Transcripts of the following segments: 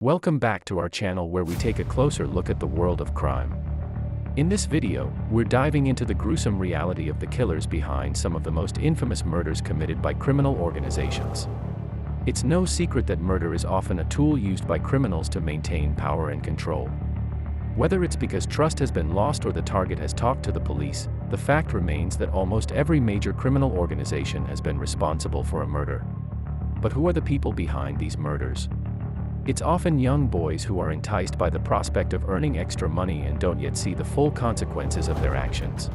Welcome back to our channel where we take a closer look at the world of crime. In this video, we're diving into the gruesome reality of the killers behind some of the most infamous murders committed by criminal organizations. It's no secret that murder is often a tool used by criminals to maintain power and control. Whether it's because trust has been lost or the target has talked to the police, the fact remains that almost every major criminal organization has been responsible for a murder. But who are the people behind these murders? It's often young boys who are enticed by the prospect of earning extra money and don't yet see the full consequences of their actions.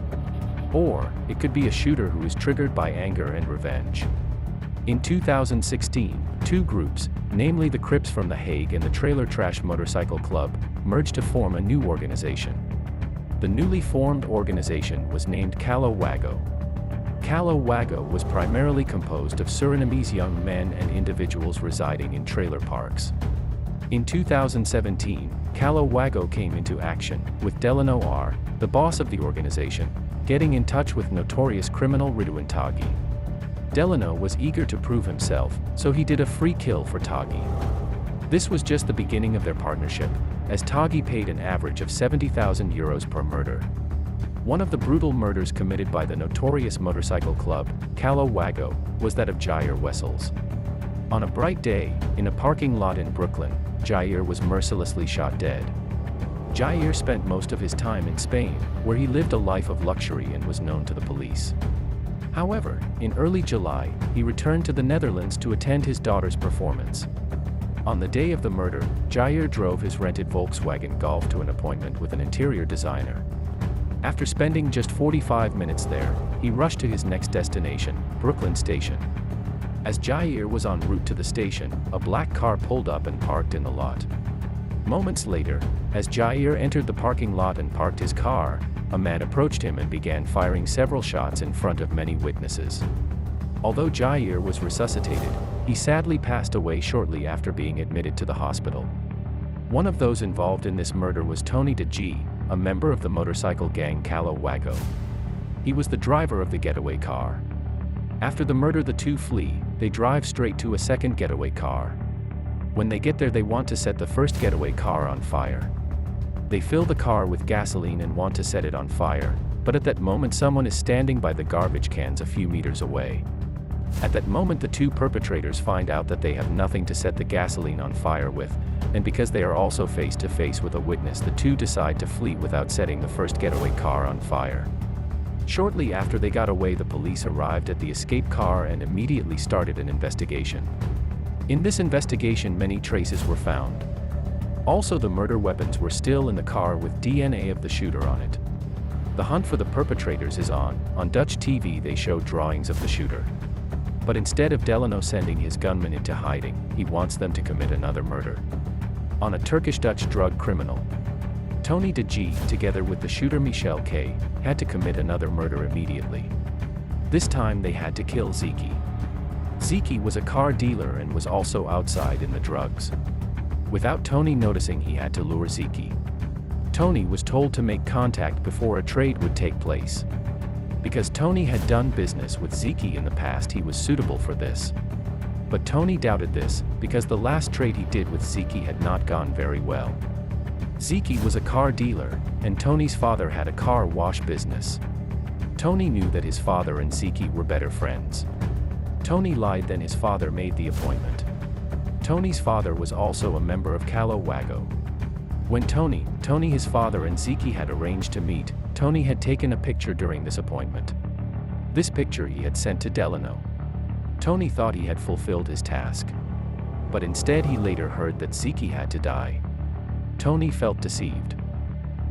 Or, it could be a shooter who is triggered by anger and revenge. In 2016, two groups, namely the Crips from the Hague and the Trailer Trash Motorcycle Club, merged to form a new organization. The newly formed organization was named Caloh Wagoh. Caloh Wagoh was primarily composed of Surinamese young men and individuals residing in trailer parks. In 2017, Caloh Wagoh came into action, with Delano R., the boss of the organization, getting in touch with notorious criminal Ridouan Taghi. Delano was eager to prove himself, so he did a free kill for Taghi. This was just the beginning of their partnership, as Taghi paid an average of €70,000 per murder. One of the brutal murders committed by the notorious motorcycle club, Caloh Wagoh, was that of Jair Wessels. On a bright day, in a parking lot in Brooklyn, Jair was mercilessly shot dead. Jair spent most of his time in Spain, where he lived a life of luxury and was known to the police. However, in early July, he returned to the Netherlands to attend his daughter's performance. On the day of the murder, Jair drove his rented Volkswagen Golf to an appointment with an interior designer. After spending just 45 minutes there, he rushed to his next destination, Brooklyn Station. As Jair was en route to the station, a black car pulled up and parked in the lot. Moments later, as Jair entered the parking lot and parked his car, a man approached him and began firing several shots in front of many witnesses. Although Jair was resuscitated, he sadly passed away shortly after being admitted to the hospital. One of those involved in this murder was Ridouan Taghi, a member of the motorcycle gang Caloh Wagoh. He was the driver of the getaway car. After the murder, the two flee. They drive straight to a second getaway car. When they get there, they want to set the first getaway car on fire. They fill the car with gasoline and want to set it on fire, but at that moment someone is standing by the garbage cans a few meters away. At that moment, the two perpetrators find out that they have nothing to set the gasoline on fire with, and because they are also face to face with a witness, the two decide to flee without setting the first getaway car on fire. Shortly after they got away, the police arrived at the escape car and immediately started an investigation. In this investigation, many traces were found. Also, the murder weapons were still in the car with DNA of the shooter on it. The hunt for the perpetrators is on. On Dutch TV, they show drawings of the shooter. But instead of Delano sending his gunmen into hiding, he wants them to commit another murder on a Turkish-Dutch drug criminal. Ridouan Taghi, together with the shooter Michel K., had to commit another murder immediately. This time they had to kill Ziki. Ziki was a car dealer and was also outside in the drugs. Without Ridouan noticing, he had to lure Ziki. Ridouan was told to make contact before a trade would take place. Because Ridouan had done business with Ziki in the past, he was suitable for this. But Ridouan doubted this, because the last trade he did with Ziki had not gone very well. Ziki was a car dealer, and Ridouan's father had a car wash business. Ridouan knew that his father and Ziki were better friends. Ridouan lied, then his father made the appointment. Ridouan's father was also a member of Caloh Wagoh. When Ridouan, his father, and Ziki had arranged to meet, Ridouan had taken a picture during this appointment. This picture he had sent to Delano. Ridouan thought he had fulfilled his task. But instead, he later heard that Ziki had to die. Ridouan felt deceived.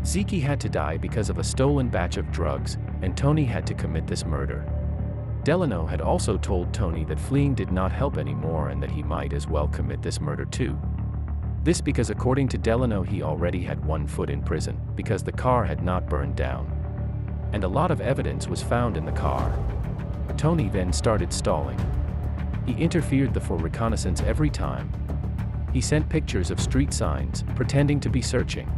Ziki had to die because of a stolen batch of drugs, and Ridouan had to commit this murder. Delano had also told Ridouan that fleeing did not help anymore and that he might as well commit this murder too. This because, according to Delano, he already had one foot in prison, because the car had not burned down. And a lot of evidence was found in the car. Ridouan then started stalling. He interfered for reconnaissance every time. He sent pictures of street signs, pretending to be searching.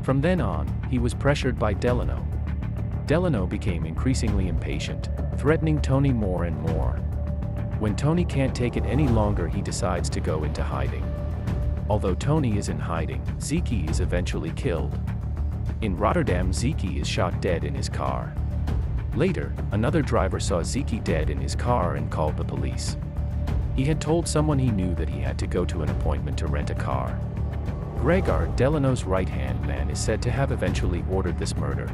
From then on, he was pressured by Delano. Delano became increasingly impatient, threatening Ridouan more and more. When Ridouan can't take it any longer, he decides to go into hiding. Although Tony is in hiding, Zeki is eventually killed. In Rotterdam, Zeki is shot dead in his car. Later, another driver saw Zeki dead in his car and called the police. He had told someone he knew that he had to go to an appointment to rent a car. Gregor, Delano's right-hand man, is said to have eventually ordered this murder.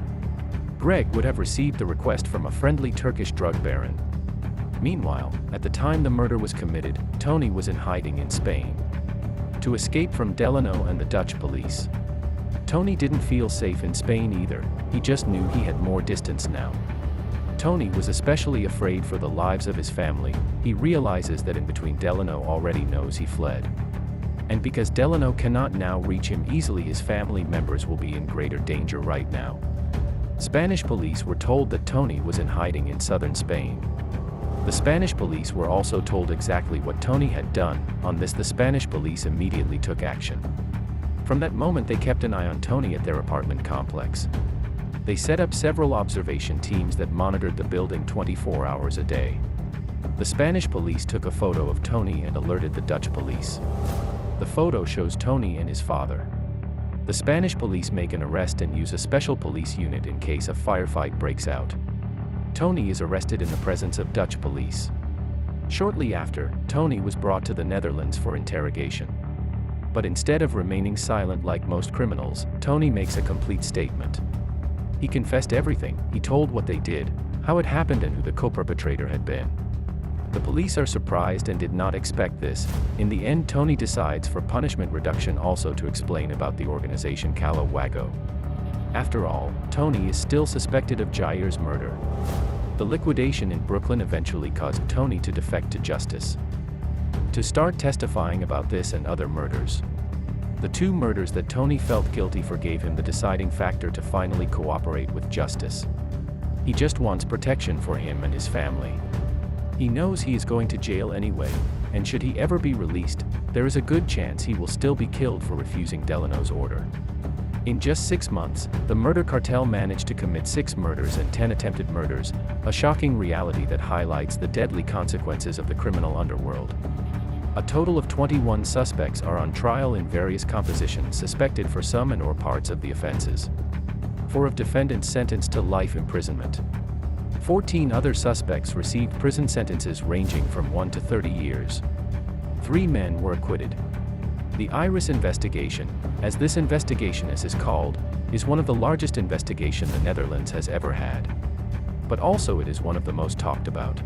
Greg would have received the request from a friendly Turkish drug baron. Meanwhile, at the time the murder was committed, Tony was in hiding in Spain. To escape from Delano and the Dutch police. Tony didn't feel safe in Spain either, he just knew he had more distance now. Tony was especially afraid for the lives of his family. He realizes that in between Delano already knows he fled. And because Delano cannot now reach him easily, his family members will be in greater danger right now. Spanish police were told that Tony was in hiding in southern Spain. The Spanish police were also told exactly what Tony had done. On this, the Spanish police immediately took action. From that moment, they kept an eye on Tony at their apartment complex. They set up several observation teams that monitored the building 24 hours a day. The Spanish police took a photo of Tony and alerted the Dutch police. The photo shows Tony and his father. The Spanish police make an arrest and use a special police unit in case a firefight breaks out. Tony is arrested in the presence of Dutch police. Shortly after, Tony was brought to the Netherlands for interrogation. But instead of remaining silent like most criminals, Tony makes a complete statement. He confessed everything. He told what they did, how it happened, and who the co-perpetrator had been. The police are surprised and did not expect this. In the end, Tony decides for punishment reduction also to explain about the organization Caloh Wagoh. After all, Tony is still suspected of Jair's murder. The liquidation in Brooklyn eventually caused Tony to defect to justice. To start testifying about this and other murders. The two murders that Tony felt guilty for gave him the deciding factor to finally cooperate with justice. He just wants protection for him and his family. He knows he is going to jail anyway, and should he ever be released, there is a good chance he will still be killed for refusing Delano's order. In just 6 months, the murder cartel managed to commit 6 murders and 10 attempted murders, a shocking reality that highlights the deadly consequences of the criminal underworld. A total of 21 suspects are on trial in various compositions suspected for some and or parts of the offenses. 4 of defendants sentenced to life imprisonment. 14 other suspects received prison sentences ranging from 1 to 30 years. 3 men were acquitted. The Iris investigation, as this investigation is called, is one of the largest investigations the Netherlands has ever had. But also it is one of the most talked about.